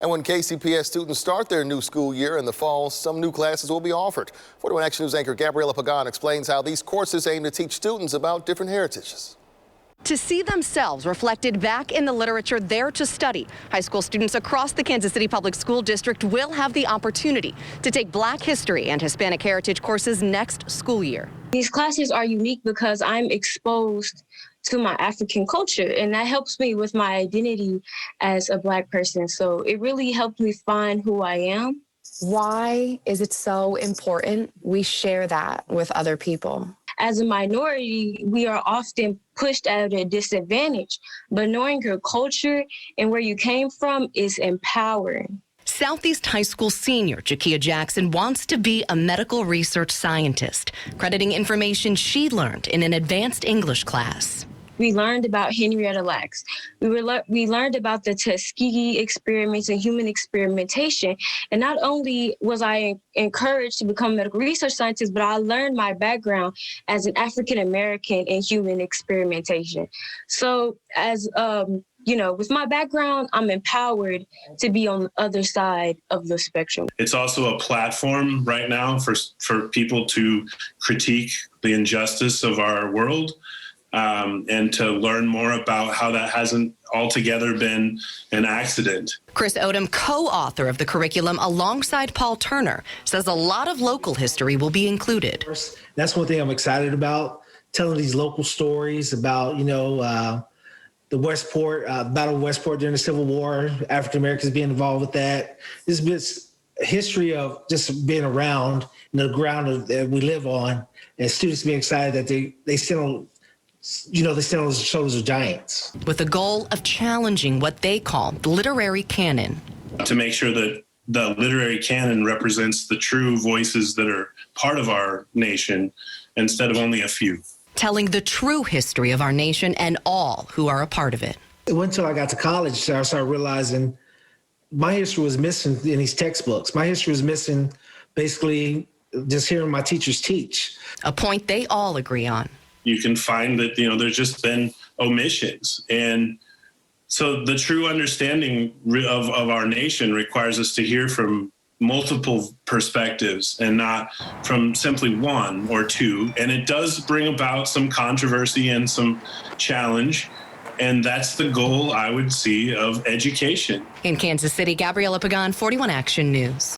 And when KCPS students start their new school year in the fall, some new classes will be offered. 41 Action News anchor Gabriella Pagan explains how these courses aim to teach students about different heritages. To see themselves reflected back in the literature they're to study, high school students across the Kansas City Public School District will have the opportunity to take Black history and Hispanic heritage courses next school year. These classes are unique because I'm exposed to my African culture, and that helps me with my identity as a Black person. So it really helped me find who I am. Why is it so important we share that with other people? As a minority, we are often pushed at a disadvantage, but knowing your culture and where you came from is empowering. Southeast High School senior Jakia Jackson wants to be a medical research scientist, crediting information she learned in an advanced English class. We learned about Henrietta Lacks. We learned about the Tuskegee experiments and human experimentation. And not only was I encouraged to become a medical research scientist, but I learned my background as an African American in human experimentation. So as with my background, I'm empowered to be on the other side of the spectrum. It's also a platform right now for people to critique the injustice of our world. And to learn more about how that hasn't altogether been an accident. Chris Odom, co-author of the curriculum alongside Paul Turner, says a lot of local history will be included. That's one thing I'm excited about, telling these local stories about, the Westport, Battle of Westport during the Civil War, African Americans being involved with that. This is a history of just being around the ground that we live on, and students being excited that they stand on they stand on the shoulders of giants. With the goal of challenging what they call the literary canon. To make sure that the literary canon represents the true voices that are part of our nation instead of only a few. Telling the true history of our nation and all who are a part of it. It wasn't until I got to college that I started realizing my history was missing in these textbooks. My history was missing basically just hearing my teachers teach. A point they all agree on. You can find that, there's just been omissions. And so the true understanding of our nation requires us to hear from multiple perspectives and not from simply one or two. And it does bring about some controversy and some challenge. And that's the goal I would see of education. In Kansas City, Gabriella Pagan, 41 Action News.